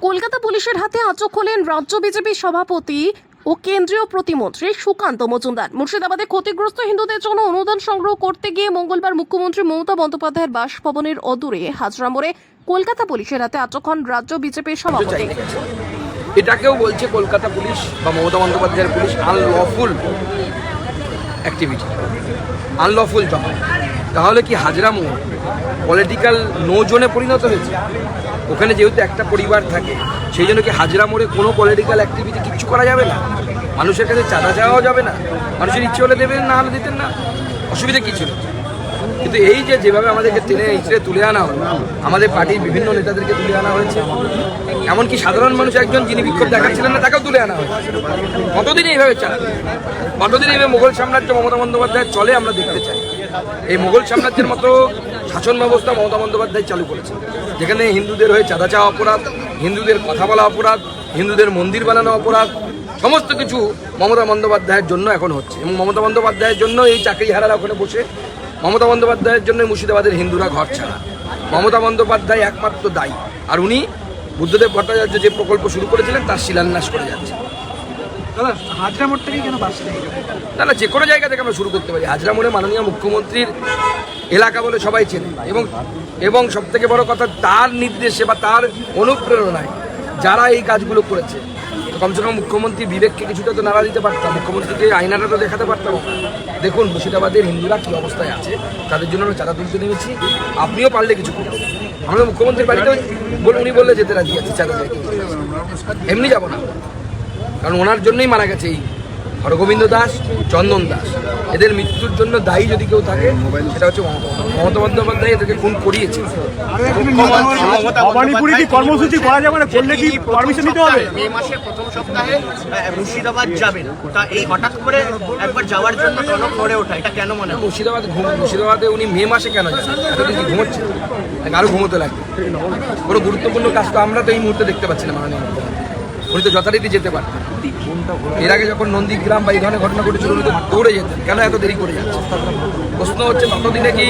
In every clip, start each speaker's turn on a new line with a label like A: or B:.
A: কলকাতা পুলিশের হাতে আটক হলেন রাজ্য বিজেপি সভাপতি ও কেন্দ্রীয় প্রতিমন্ত্রী সুকান্ত মজুমদার। মুর্শিদাবাদে ক্ষতিগ্রস্ত হিন্দুদের জন্য অনুদান সংগ্রহ করতে গিয়ে মঙ্গলবার মুখ্যমন্ত্রী মমতা বন্দ্যোপাধ্যায়ের বাসভবনের অদূরে হাজরা মোড়ে কলকাতা পুলিশের হাতে আটক হন রাজ্য বিজেপির সভাপতি।
B: এটাকেও বলছে কলকাতা পুলিশ বা মমতা বন্দ্যোপাধ্যায়ের পুলিশ আনলফুল অ্যাক্টিভিটি, আনলফুল জমা। তাহলে কি হাজরা মোড় পলিটিক্যাল নো জোনে পরিণত হয়েছে? ওখানে যেহেতু একটা পরিবার থাকে, সেই জন্য কি হাজরা মোড়ে কোনো পলিটিক্যাল অ্যাক্টিভিটি কিচ্ছু করা যাবে না? মানুষের কাছে চাঁদা চাওয়াও যাবে না? মানুষের ইচ্ছে হলে দেবেন, না হলে দিতেন না, অসুবিধা কিছু নেই। কিন্তু এই যে যেভাবে আমাদেরকে টেনে ইঁচড়ে তুলে আনা হলো, আমাদের পার্টির বিভিন্ন নেতাদেরকে তুলে আনা হয়েছে, এমনকি সাধারণ মানুষ একজন যিনি বিক্ষোভ দেখাচ্ছিলেন না তাকেও তুলে আনা হয়েছে। কতদিন এইভাবে চালাবে? কতদিন এইভাবে মুঘল সাম্রাজ্য মমতা বন্দ্যোপাধ্যায় চলে আমরা দেখতে চাই। এই মুঘল সাম্রাজ্যের মতো শাসন ব্যবস্থা মমতা বন্দ্যোপাধ্যায় চালু করেছে, যেখানে হিন্দুদের হয়ে চাঁদা চাওয়া অপরাধ, হিন্দুদের কথা বলা অপরাধ, হিন্দুদের মন্দির বানানো অপরাধ, সমস্ত কিছু মমতা বন্দ্যোপাধ্যায়ের জন্য এখন হচ্ছে। এবং মমতা বন্দ্যোপাধ্যায়ের জন্য এই চাকরিহারারা ওখানে বসে, মমতা বন্দ্যোপাধ্যায়ের জন্য মুর্শিদাবাদের হিন্দুরা ঘর ছাড়া। মমতা বন্দ্যোপাধ্যায় একমাত্র দায়ী, আর উনি বুদ্ধদেব ভট্টাচার্য যে প্রকল্প শুরু করেছিলেন তার শিলান্যাস করে যাচ্ছে।
C: হাজরা মোড় থেকেই কেন বাস
B: না, যে কোনো জায়গা থেকে আমরা শুরু করতে পারি। হাজরা মোড়ে মাননীয় মুখ্যমন্ত্রীর এলাকা বলে সবাই চেনে, এবং সব থেকে বড় কথা, তার নির্দেশে বা তার অনুপ্রেরণায় যারা এই কাজগুলো করেছে, কমসে কম মুখ্যমন্ত্রী বিবেককে কিছুটা তো নাড়া দিতে পারতাম, মুখ্যমন্ত্রীকে আয়নাটা তো দেখাতে পারতাম। দেখুন মুর্শিদাবাদের হিন্দুরা কী অবস্থায় আছে, তাদের জন্য আমরা চাঁদা তুলতে নেমেছি, আপনিও পারলে কিছু করুন। আমরা মুখ্যমন্ত্রীর বাড়িতে উনি বললে যেতে রাজি আছে, চাঁদা দিতে এমনি যাব না, কারণ ওনার জন্যই মারা গেছে এই হরগোবিন্দ দাস, চন্দন দাস। এদের মৃত্যুর জন্য দায়ী যদি কেউ থাকে সেটা হচ্ছে মমতা বন্দ্যোপাধ্যায়। এদেরকে খুন করিয়েছে।
C: কর্মসূচি করা যাবে না, করলে কি পারমিশন নিতে হবে?
D: মে মাসের প্রথম সপ্তাহে মুর্শিদাবাদ যাবেন, তা এই হঠাৎ করে একবার যাওয়ার জন্য টনক নড়ে ওঠা, এটা কেন মনে হয়?
B: মুর্শিদাবাদে উনি মে মাসে কেন যান? এতদিন কি ঘুমোচ্ছে? আরও ঘুমোতে লাগবে। কোনো গুরুত্বপূর্ণ কাজ তো আমরা তো এই মুহূর্তে দেখতে পাচ্ছি না। মাননীয় মুখ্যমন্ত্রী উনি তো যথারীতি যেতে পারতেন। এর আগে যখন নন্দীগ্রাম বা এই ধরনের ঘটনা ঘটেছিল উনি তো দৌড়ে যেতেন, কেন এত দেরি করে যাচ্ছে? প্রশ্ন হচ্ছে ততদিনে কি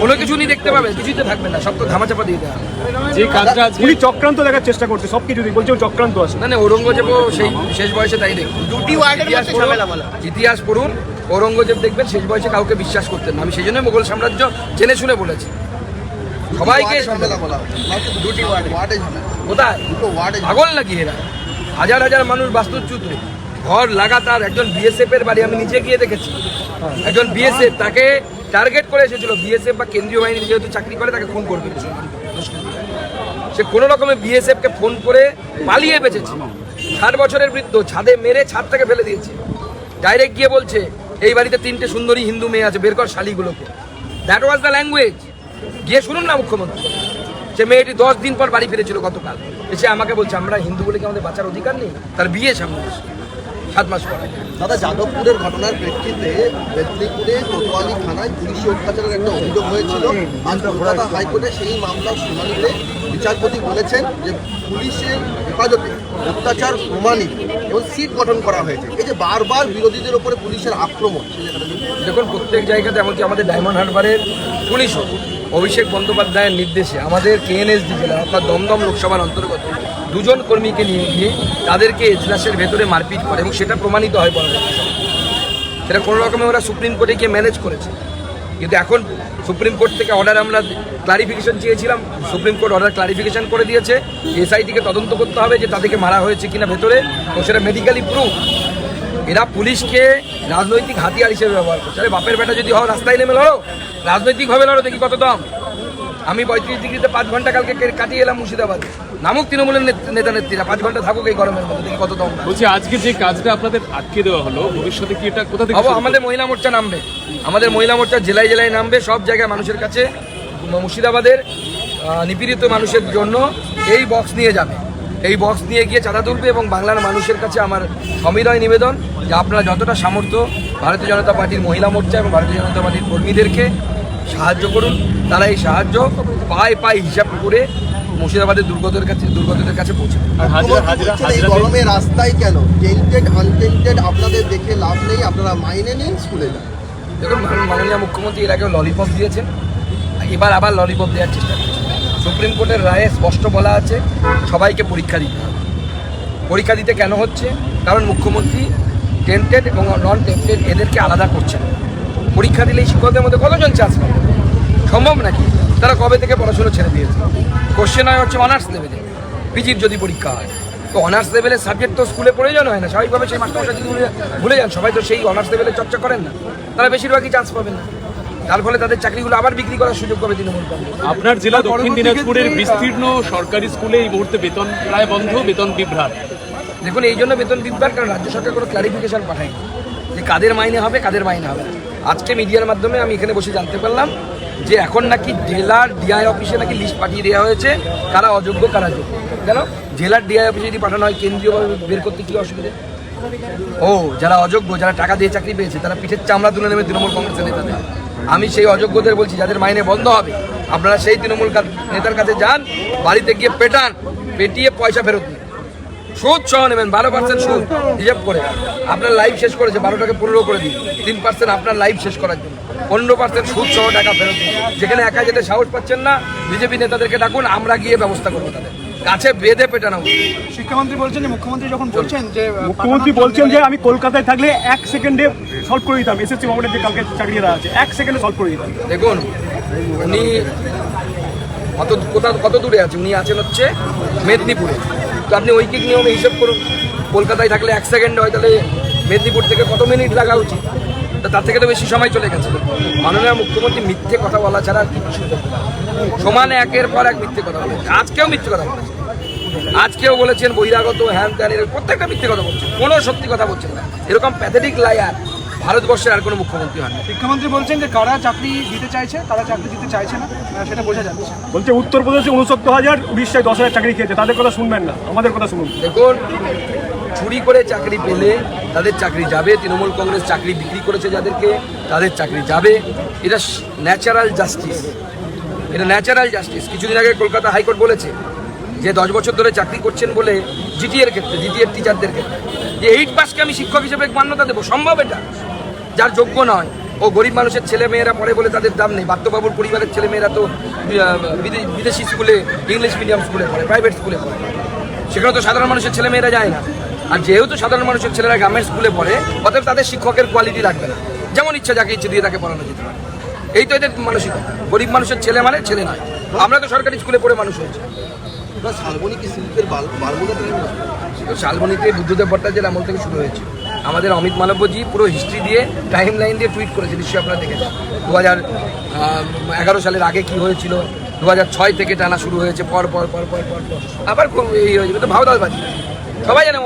B: কোনো কিছু উনি দেখতে পাবেন? কিছুই তো থাকবে না, সব তো ধামাচাপা দিয়ে দেওয়া।
C: যে কাজটা উনি চক্রান্ত দেখার চেষ্টা করছে, সব কিছু বলছে চক্রান্ত আছে।
B: না, ঔরঙ্গজেবও সেই শেষ বয়সে তাই দেখুন।
D: দুটি ওয়ার্ডের মধ্যে ঝামেলা বলা।
B: ইতিহাস পড়ুন, ঔরঙ্গজেব দেখবেন শেষ বয়সে কাউকে বিশ্বাস করতেন না। আমি সেই জন্য মুঘল সাম্রাজ্য জেনে শুনে বলেছি, সবাইকে
D: দুটি ওয়ার্ডে
B: কোথায় পাগল নাকি এরা? হাজার হাজার মানুষ বাস্তুচ্যুত, ঘর লাগাতার। একজন বিএসএফ এর বাড়ি আমি নিজে গিয়ে দেখেছি, একজন বিএসএফ তাকে টার্গেট করে এসেছিল। বিএসএফ বা কেন্দ্রীয় বাহিনী যেহেতু চাকরি করে তাকে খুন করবে, সে কোনো রকমের বিএসএফ কে ফোন করে পালিয়ে বেঁচেছে। 60 বছরের বৃদ্ধ, ছাদে মেরে ছাদ থেকে ফেলে দিয়েছে। ডাইরেক্ট গিয়ে বলছে এই বাড়িতে 3টে সুন্দরী হিন্দু মেয়ে আছে, বের কর শালিগুলোকে। That was the language. গিয়ে শুনুন না মুখ্যমন্ত্রী। সে মেয়েটি 10 দিন পর বাড়ি ফিরেছিল গতকাল, এসে আমাকে বলছে আমরা হিন্দু বলে কি আমাদের বাঁচার অধিকার নেই? তার বিয়ে সামনে 7 মাস পরে।
E: দাদা, যাদবপুরের ঘটনার প্রেক্ষিতে মেদিনীপুরে কোতোয়ালি থানায় পুলিশি অত্যাচারের একটা অভিযোগ হয়েছিল। আজ কলকাতা হাইকোর্টে সেই মামলার শুনানিতে বিচারপতি বলেছেন যে পুলিশের হেফাজতে অত্যাচার প্রমাণিত এবং সিট গঠন করা হয়েছে। এই যে বারবার বিরোধীদের ওপরে পুলিশের আক্রমণ,
B: দেখুন প্রত্যেক জায়গাতে, এমনকি আমাদের ডায়মন্ড হারবারের পুলিশও অভিষেক বন্দ্যোপাধ্যায়ের নির্দেশে আমাদের কেএনএসডি জেলা অর্থাৎ দমদম লোকসভার অন্তর্গত 2 জন কর্মীকে নিয়ে গিয়ে তাদেরকে এজলাসের ভেতরে মারপিট করে, এবং সেটা প্রমাণিত হয় পরবর্তী। সেটা কোনো রকমে ওরা সুপ্রিম কোর্টে গিয়ে ম্যানেজ করেছে। কিন্তু এখন সুপ্রিম কোর্ট থেকে অর্ডার, আমরা ক্লারিফিকেশন চেয়েছিলাম, সুপ্রিম কোর্ট অর্ডার ক্লারিফিকেশন করে দিয়েছে। এসআইটিকে তদন্ত করতে হবে যে তাদেরকে মারা হয়েছে কিনা ভেতরে, এবং সেটা মেডিকেলি প্রুফ। এরা পুলিশকে রাজনৈতিক হাতিয়ার হিসেবে ব্যবহার করছে। আরে বাপের বেটা যদি হও রাস্তায় নেমে লড়ো, রাজনৈতিকভাবে লড়ো, দেখি কত দম। আমি 35 ডিগ্রিতে 5 ঘন্টা কালকে কাটিয়ে এলাম মুর্শিদাবাদে। নামুক তৃণমূলের নেতা নেত্রীরা 5 ঘন্টা থাকুক এই গরমের মধ্যে, দেখি কত দম।
F: বলছি আজকে যে কাজটা আপনাদের আটকে দেওয়া হলো, ভবিষ্যতে কি এটা কোথা থেকে?
B: আমাদের মহিলা মোর্চা নামবে, আমাদের মহিলা মোর্চা জেলায় জেলায় নামবে, সব জায়গায় মানুষের কাছে। মুর্শিদাবাদের নিপীড়িত মানুষের জন্য এই বক্স নিয়ে যাবে, এই বক্স নিয়ে গিয়ে চাঁদা তুলবে। এবং বাংলার মানুষের কাছে আমার সমিদয় নিবেদন যে আপনারা যতটা সামর্থ্য ভারতীয় জনতা পার্টির মহিলা মোর্চা এবং ভারতীয় জনতা পার্টির কর্মীদেরকে সাহায্য করুন। তারা এই সাহায্য পায়ে পায়ে হিসাব করে মুর্শিদাবাদের দুর্গতদের কাছে পৌঁছে।
E: গরমে রাস্তায় কেন টেন্টেড আনটেন্টেড আপনাদের দেখে লাভ নেই, আপনারা মাইনে নিন, স্কুলে যান।
B: দেখুন মাননীয় মুখ্যমন্ত্রী এর আগেও ললিপপ দিয়েছেন, এবার আবার ললিপপ দেওয়ার চেষ্টা করছেন। সুপ্রিম কোর্টের রায়ে স্পষ্ট বলা আছে সবাইকে পরীক্ষা দিতে হবে। পরীক্ষা দিতে কেন হচ্ছে? কারণ মুখ্যমন্ত্রী টেন্টেড এবং নন টেন্টেড এদেরকে আলাদা করছেন। পরীক্ষা দিলেই শিক্ষকদের মধ্যে কতজন চান্স পাবে? সম্ভব নাকি? তারা কবে থেকে পড়াশোনা ছেড়ে দিয়েছে। কোশ্চেন হয় হচ্ছে অনার্স লেভেলে, পিজির যদি পরীক্ষা হয় তো অনার্স লেভেলের সাবজেক্ট তো স্কুলে প্রয়োজন হয় না, স্বাভাবিকভাবে সেই মাস্টারমশাই যদি ভুলে যান, সবাই তো সেই অনার্স লেভেলে চর্চা করেন না, তারা বেশিরভাগই চান্স পাবেন না। তার ফলে তাদের চাকরিগুলো আবার বিক্রি করার সুযোগ পাবে তৃণমূল কংগ্রেস।
F: আপনার জেলা দক্ষিণ দিনাজপুরের বিস্তীর্ণ সরকারি স্কুলে এই মুহূর্তে বেতন প্রায় বন্ধ, বেতন বিভ্রাট।
B: দেখুন, এই জন্য বেতন বিভ্রাট, কারণ রাজ্য সরকার কোনো ক্লারিফিকেশন পাঠায়নি যে কাদের মাইনে হবে কাদের মাইনে হবে না। আজকে মিডিয়ার মাধ্যমে আমি এখানে বসে জানতে পারলাম যে এখন নাকি জেলার ডিআই অফিসে নাকি লিস্ট পাঠিয়ে দেওয়া হয়েছে কারা অযোগ্য কারা যোগ্য। কেন? জেলার ডিআই অফিসে যদি পাঠানো হয় কেন্দ্রীয়ভাবে বের করতে কী অসুবিধা? ও যারা অযোগ্য, যারা টাকা দিয়ে চাকরি পেয়েছে, তারা পিঠের চামড়া তুলে নেবে তৃণমূল কংগ্রেসের নেতাদের। আমি সেই অযোগ্যদের বলছি যাদের মাইনে বন্ধ হবে, আপনারা সেই তৃণমূল নেতার কাছে যান, বাড়িতে গিয়ে পেটান, পেটিয়ে পয়সা ফেরত দিন, সুদ সহ নেবেন, 12% সুদ রিজার্ভ করে। আপনার লাইফ শেষ করেছে, 12টাকে 15 করে দিন, 3% আপনার লাইফ শেষ করার জন্য, 15% সুদ সহ টাকা ফেরত দিন। যেখানে একা যেতে সাহস পাচ্ছেন না, বিজেপি নেতাদেরকে ডাকুন, আমরা গিয়ে ব্যবস্থা করবো তাদের কাছে বেঁধে পেটানো।
C: শিক্ষামন্ত্রী বলছেন যে মুখ্যমন্ত্রী বলছেন যে আমি কলকাতায় থাকলে 1 সেকেন্ডে সলভ করে দিতাম এসএসসি ভবনের যে কালকে চাকরিরা আছে, 1 সেকেন্ডে সলভ করে দিতাম।
B: দেখুন, উনি কত দূরে আছে? উনি আছেন হচ্ছে মেদিনীপুরে। তো আপনি ঐকিক নিয়মে হিসেব করুন, কলকাতায় থাকলে 1 সেকেন্ড হয়, তাহলে মেদিনীপুর থেকে কত মিনিট লাগা উচিত? তো তার থেকে তো বেশি সময় চলে গেছে। মাননীয় মুখ্যমন্ত্রী মিথ্যে কথা বলা ছাড়া আর কিছু সমানে একের পর এক মিথ্যে কথা বলেছে। আজকেও মিথ্যে কথা বলেছে, আজকেও বলেছেন বহিরাগত হ্যান ত্যান, প্রত্যেকটা মিথ্যে কথা বলছেন, কোনো সত্যি কথা বলছেন না। এরকম প্যাথেটিক লায়ার ভারতবর্ষের আর কোনো মুখ্যমন্ত্রী হয় না।
G: শিক্ষামন্ত্রী বলছেন যে কারা চাকরি দিতে চাইছে, কারা চাকরি দিতে চাইছে না, সেটা বোঝা যাচ্ছে।
C: বলছে উত্তরপ্রদেশে 69,000, উড়িষ্যায় 10,000 চাকরি খেয়েছে, তাদের কথা শুনবেন না, আমাদের কথা শুনুন।
B: দেখুন, চুরি করে চাকরি পেলে তাদের চাকরি যাবে, তৃণমূল কংগ্রেস চাকরি বিক্রি করেছে যাদেরকে, তাদের চাকরি যাবে। এটা ন্যাচারাল জাস্টিস, এটা ন্যাচারাল জাস্টিস। কিছুদিন আগে কলকাতা হাইকোর্ট বলেছে যে 10 বছর ধরে চাকরি করছেন বলে জিটিএর ক্ষেত্রে, জিটিএর টিচারদের ক্ষেত্রে, যে 8 পাসকে আমি শিক্ষক হিসেবে মান্যতা দেবো। সম্ভব এটা? যার যোগ্য নয়, ও গরিব মানুষের ছেলে মেয়েরা পড়ে বলে তাদের দাম নেই। বাত্যবাবুর পরিবারের ছেলে মেয়েরা তো বিদেশি স্কুলে, ইংলিশ মিডিয়াম স্কুলে পড়ে, প্রাইভেট স্কুলে পড়ে, সেখানে তো সাধারণ মানুষের ছেলে মেয়েরা যায় না। আর যেহেতু সাধারণ মানুষের ছেলেরা গ্রামের স্কুলে পড়ে, অতএব তাদের শিক্ষকের কোয়ালিটি রাখবে না, যেমন ইচ্ছা যাকে ইচ্ছে দিয়ে তাকে পড়ানো যেতে পারে। এই তো এদের মানসিকতা। গরিব মানুষের ছেলে মানে ছেলে নয়। আমরা তো সরকারি স্কুলে পড়ে মানুষ হয়েছি।
E: শালবনী কি শিল্পের বারমুদা টাইম?
B: শালবনীতে বুদ্ধদেব ভট্টাচার্যের আমল থেকে শুরু হয়েছে। আমাদের অমিত মালব্যজি পুরো হিস্ট্রি দিয়ে, টাইম লাইন দিয়ে টুইট করেছে, নিশ্চয়ই আপনারা দেখেছেন। 2011 সালের আগে কি হয়েছিল, 2006 থেকে টানা শুরু হয়েছে, পর পর পর পর পর পর আবার এই হয়েছিল। তো ভাওদালবাজি সবাই জানে।